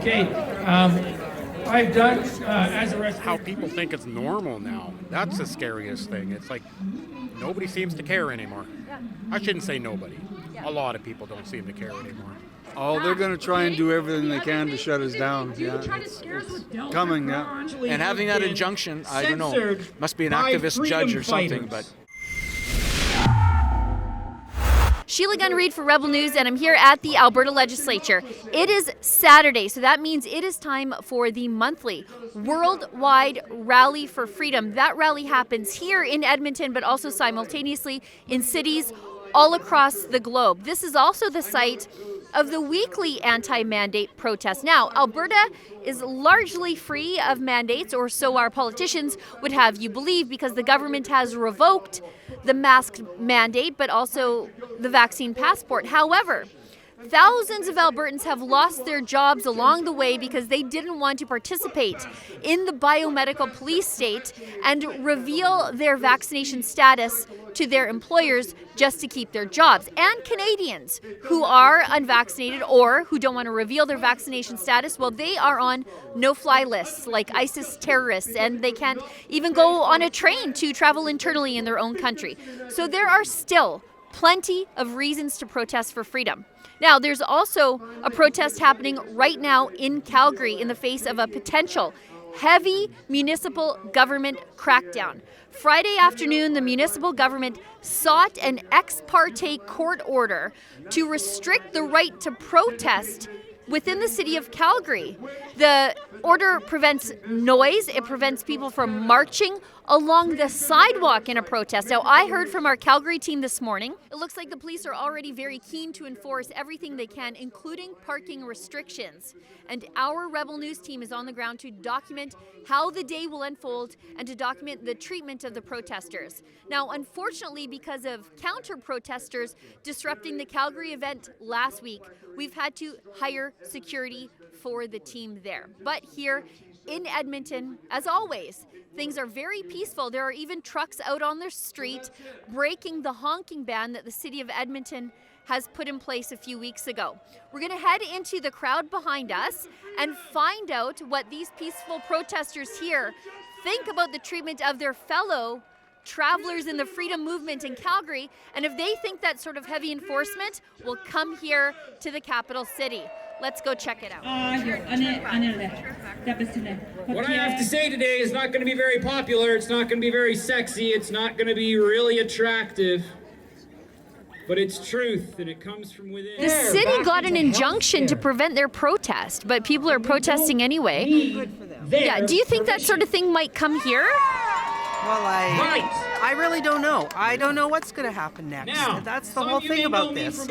Okay. I've done as a rest. How people think it's normal now. That's the scariest thing. It's like nobody seems to care anymore. I shouldn't say nobody. A lot of people don't seem to care anymore. Oh, they're going to try and do everything they can to shut us down. Yeah, it's coming, yeah. And having that injunction, I don't know, must be an activist judge or something, but... Sheila Gunn, Reid for Rebel News, and I'm here at the Alberta Legislature. It is Saturday, so that means it is time for the monthly Worldwide Rally for Freedom. That rally happens here in Edmonton, but also simultaneously in cities all across the globe. This is also the site of the weekly anti-mandate protest. Now, Alberta is largely free of mandates, or so our politicians would have you believe, because the government has revoked the mask mandate, but also the vaccine passport. However, thousands of Albertans have lost their jobs along the way because they didn't want to participate in the biomedical police state and reveal their vaccination status to their employers just to keep their jobs. And Canadians who are unvaccinated or who don't want to reveal their vaccination status, well, they are on no-fly lists like ISIS terrorists, and they can't even go on a train to travel internally in their own country. So there are still plenty of reasons to protest for freedom. Now, there's also a protest happening right now in Calgary in the face of a potential heavy municipal government crackdown. Friday afternoon, the municipal government sought an ex parte court order to restrict the right to protest within the city of Calgary. The order prevents noise. It prevents people from marching along the sidewalk in a protest. Now, I heard from our Calgary team this morning, it looks like the police are already very keen to enforce everything they can, including parking restrictions. And our Rebel News team is on the ground to document how the day will unfold and to document the treatment of the protesters. Now, unfortunately, because of counter-protesters disrupting the Calgary event last week, we've had to hire security for the team there. But here in Edmonton, as always, things are very peaceful. There are even trucks out on the street breaking the honking ban that the city of Edmonton has put in place a few weeks ago. We're going to head into the crowd behind us and find out what these peaceful protesters here think about the treatment of their fellow travelers in the freedom movement in Calgary, and if they think that sort of heavy enforcement will come here to the capital city. Let's go check it out. What I have to say today is not going to be very popular. It's not going to be very sexy. It's not going to be really attractive. But it's truth, and it comes from within. The city got an injunction to prevent their protest, but people are protesting anyway. Yeah, do you think that sort of thing might come here? Well, I really don't know. I don't know what's going to happen next. Now, that's the whole thing about this.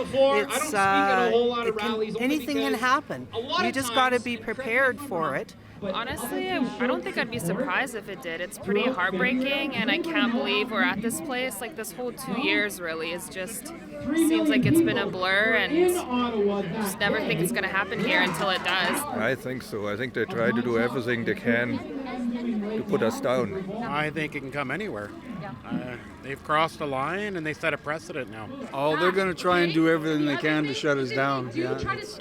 Anything can happen. You just got to be prepared for it. Honestly, I don't think I'd be surprised if it did. It's pretty heartbreaking, and I can't believe we're at this place. Like, this whole 2 years really is just seems like it's been a blur, and just never think it's going to happen here until it does. I think so. I think they try to do everything they can to put us down. I think it can come anywhere. They've crossed a line and they set a precedent now. Oh, they're going to try and do everything they can to shut us down. Yeah, it's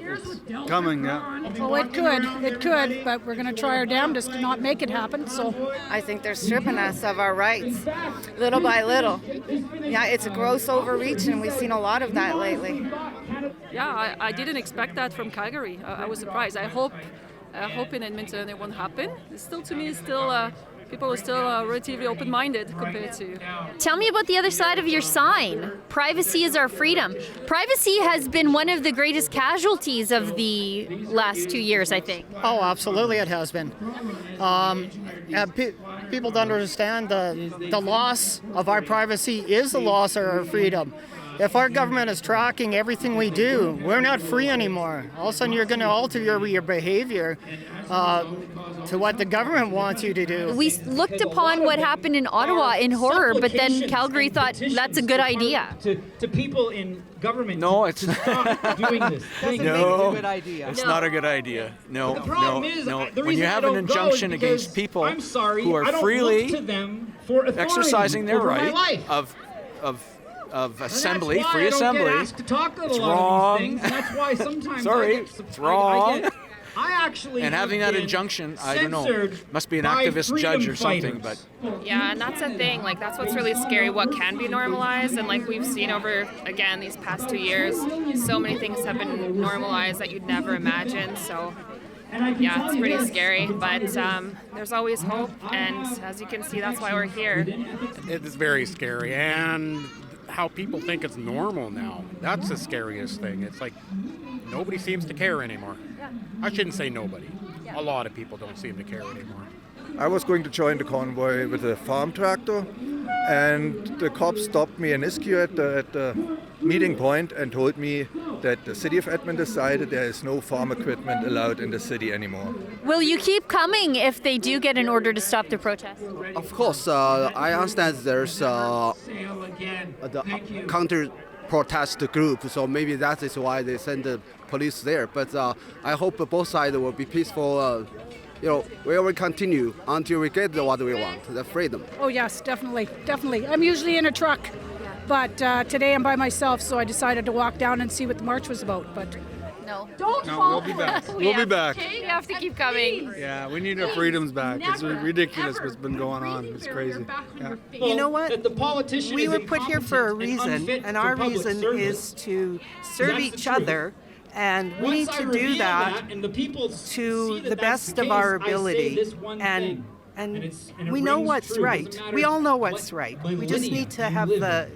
coming, yeah. Well, it could, but we're going to try our damnedest to not make it happen. So I think they're stripping us of our rights, little by little. Yeah, it's a gross overreach, and we've seen a lot of that lately. Yeah, I didn't expect that from Calgary. I was surprised. I hope in Edmonton it won't happen. It's still, to me, people are still relatively open-minded compared to... Tell me about the other side of your sign. Privacy is our freedom. Privacy has been one of the greatest casualties of the last 2 years, I think. Oh, absolutely it has been. People don't understand the loss of our privacy is the loss of our freedom. If our government is tracking everything we do, we're not free anymore. All of a sudden you're going to alter your behavior to what the government wants you to do. We looked upon what happened in Ottawa in horror, but then Calgary thought that's a good idea. To people in government. No, it's not doing this. No, a good idea. it's not a good idea. No. The When you have an injunction against people who are freely exercising their right of assembly, free assembly, it's wrong. That's why sometimes Sorry, it's wrong. And having that injunction, I don't know, must be an activist judge or something, but. Yeah, and that's the thing, like that's what's really scary, what can be normalized, and like we've seen over, again, these past 2 years, so many things have been normalized that you'd never imagine, so yeah, it's pretty scary, but there's always hope, and as you can see, that's why we're here. It's very scary, and how people think it's normal now, that's the scariest thing. It's like nobody seems to care anymore. I shouldn't say nobody. A lot of people don't seem to care anymore. I was going to join the convoy with a farm tractor, and the cops stopped me in Ischia at the meeting point and told me that the city of Edmonton decided there is no farm equipment allowed in the city anymore. Will you keep coming if they do get an order to stop the protest? Of course, I understand there's the counter protest group, so maybe that is why they send the police there. But I hope both sides will be peaceful. We will continue until we get what we want, the freedom. Oh yes, definitely. I'm usually in a truck, but today I'm by myself, so I decided to walk down and see what the march was about. But don't we'll be back. We'll be back. You have to keep coming. Yeah, we need our freedoms back. It's ridiculous what's been going on. It's crazy. Yeah. You know what? We were put here for a reason, and our reason is to serve each other. And we need to do that to the best of our ability. And we know what's right. We all know what's right. We just need to have the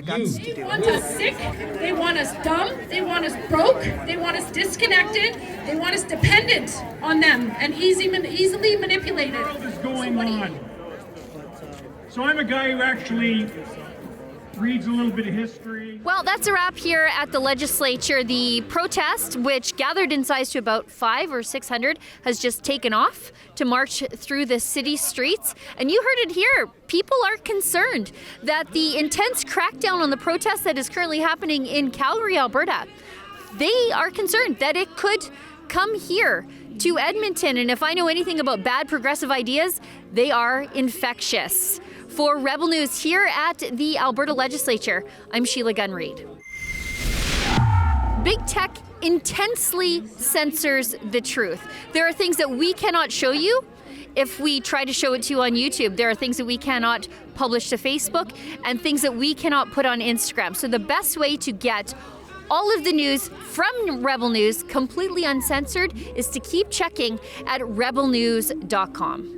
guts to do it. They want us sick. They want us dumb. They want us broke. They want us disconnected. They want us dependent on them and easily manipulated. What is going on? So I'm a guy who actually reads a little bit of history. Well, that's a wrap here at the legislature. The protest, which gathered in size to about 500 or 600, has just taken off to march through the city streets. And you heard it here. People are concerned that the intense crackdown on the protest that is currently happening in Calgary, Alberta, they are concerned that it could come here to Edmonton. And if I know anything about bad progressive ideas, they are infectious. For Rebel News here at the Alberta Legislature, I'm Sheila Gunn Reid. Big tech intensely censors the truth. There are things that we cannot show you if we try to show it to you on YouTube. There are things that we cannot publish to Facebook and things that we cannot put on Instagram. So the best way to get all of the news from Rebel News completely uncensored is to keep checking at rebelnews.com.